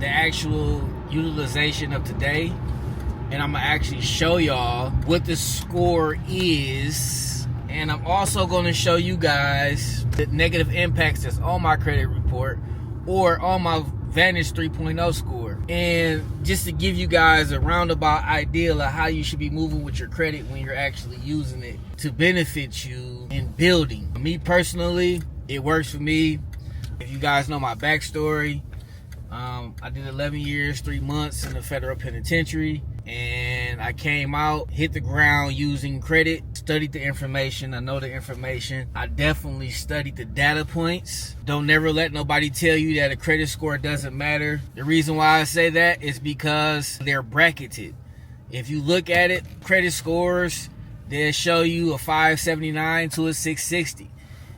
the actual utilization of today, and I'm gonna actually show y'all what the score is, and I'm also gonna show you guys the negative impacts that's on my credit report or on my Vantage 3.0 score, and just to give you guys a roundabout idea of how you should be moving with your credit when you're actually using it to benefit you in building. Me personally, it works for me. If you guys know my backstory, I did 11 years, 3 months in the federal penitentiary, and I came out, hit the ground using credit, studied the information. I know the information. I definitely studied the data points. Don't never let nobody tell you that a credit score doesn't matter. The reason why I say that is because they're bracketed. If you look at it, credit scores, they'll show you a 579 to a 660.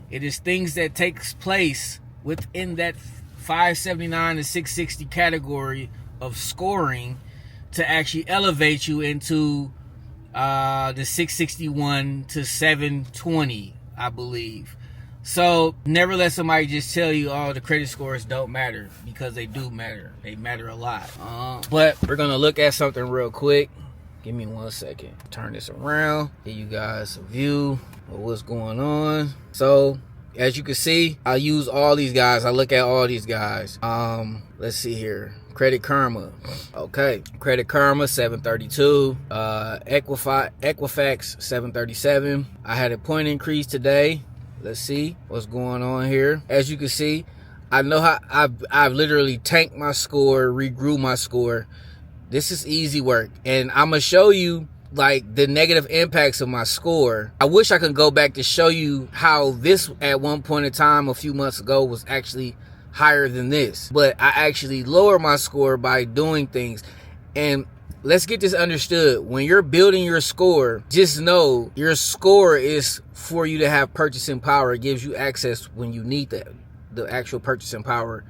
It is things that takes place within that 579 to 660 category of scoring to actually elevate you into the 661 to 720, I believe. So never let somebody just tell you, oh, the credit scores don't matter, because they do matter. They matter a lot. But we're gonna look at something real quick. Give me 1 second. Turn this around, give you guys a view of what's going on. So as you can see, I use all these guys. I look at all these guys. Let's see here. Credit Karma. Okay. Credit Karma, 732. Equifax, 737. I had a point increase today. Let's see what's going on here. As you can see, I know how I've literally tanked my score, regrew my score. This is easy work. And I'm going to show you like the negative impacts of my score. I wish I could go back to show you how this at one point in time a few months ago was actually higher than this, but I actually lowered my score by doing things. And let's get this understood. When you're building your score, just know your score is for you to have purchasing power. It gives you access when you need that, the actual purchasing power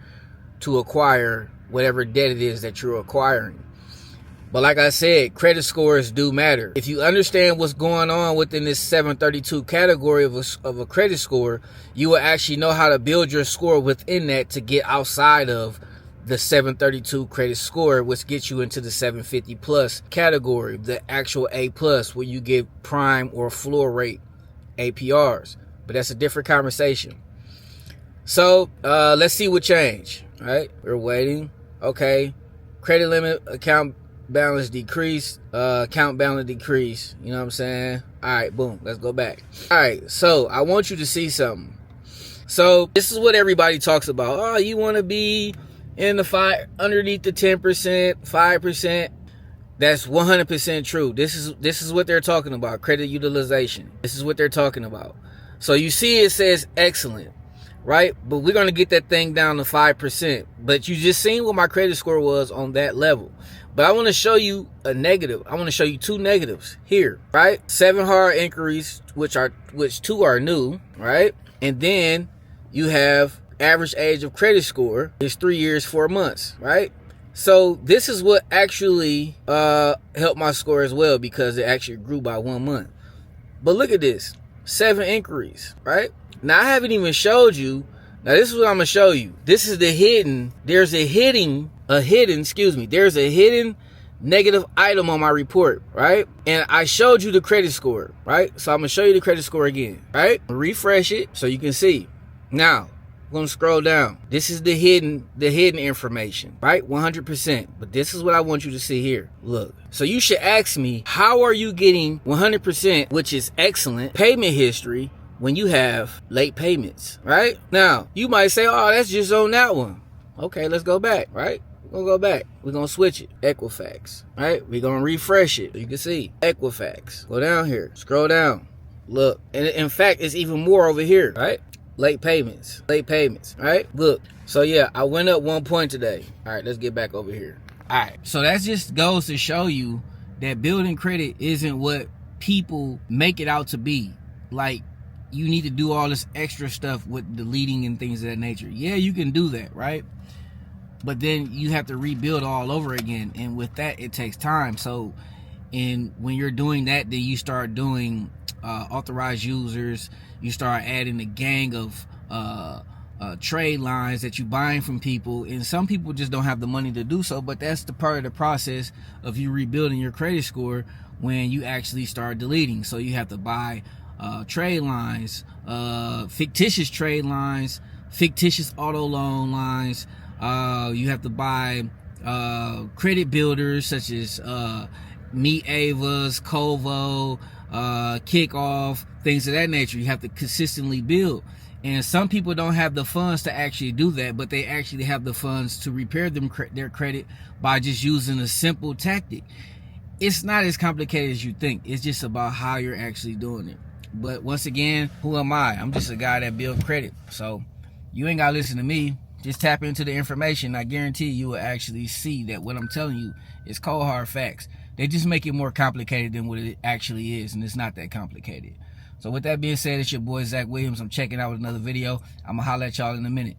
to acquire whatever debt it is that you're acquiring. But like I said, credit scores do matter. If you understand what's going on within this 732 category of a credit score, you will actually know how to build your score within that to get outside of the 732 credit score, which gets you into the 750 plus category, the actual A plus, where you get prime or floor rate APRs. But that's a different conversation. So let's see what changed. All right, we're waiting. Okay, credit limit, account balance decrease, account balance decrease. You know what I'm saying? All right, boom, let's go back. All right, so I want you to see something. So this is what everybody talks about. Oh, you want to be in the underneath the 10%, 5%. That's 100% true. This is what they're talking about, credit utilization. This is what they're talking about. So you see it says excellent, right? But we're going to get that thing down to 5%. But you just seen what my credit score was on that level. But I want to show you a negative. I want to show you two negatives here, right? 7 hard inquiries, which 2 are new, right? And then you have average age of credit score is 3 years, 4 months, right? So this is what actually helped my score as well, because it actually grew by 1 month. But look at this, 7 inquiries, right? Now I haven't even showed you. Now this is what I'm gonna show you. This is the hidden. There's a hidden negative item on my report, right? And I showed you the credit score, right? So I'm gonna show you the credit score again, right? Refresh it so you can see. Now I'm gonna scroll down. This is the hidden information, right? 100%. But this is what I want you to see here. Look. So you should ask me, how are you getting 100%, which is excellent, payment history when you have late payments, right? Now you might say, oh, that's just on that one. Okay, let's go back, right? We're gonna go back. We're gonna switch it. Equifax, right? We're gonna refresh it. You can see Equifax. Go down here, scroll down. Look, and in fact, it's even more over here, right? Late payments, right? Look, so yeah, I went up 1 point today. All right, let's get back over here. All right, so that just goes to show you that building credit isn't what people make it out to be. Like, you need to do all this extra stuff with deleting and things of that nature. Yeah, you can do that, right? But then you have to rebuild all over again, and with that, it takes time. So, and when you're doing that, then you start doing authorized users. You start adding a gang of trade lines that you buying from people, and some people just don't have the money to do so. But that's the part of the process of you rebuilding your credit score when you actually start deleting. So you have to buy trade lines, fictitious trade lines, fictitious auto loan lines. You have to buy credit builders such as Meet Ava's, Kovo, Kickoff, things of that nature. You have to consistently build. And some people don't have the funds to actually do that, but they actually have the funds to repair their credit by just using a simple tactic. It's not as complicated as you think. It's just about how you're actually doing it. But once again, who am I? I'm just a guy that builds credit. So you ain't got to listen to me. Just tap into the information. I guarantee you will actually see that what I'm telling you is cold hard facts. They just make it more complicated than what it actually is, and it's not that complicated. So with that being said, it's your boy Zach Williams. I'm checking out with another video. I'm going to holler at y'all in a minute.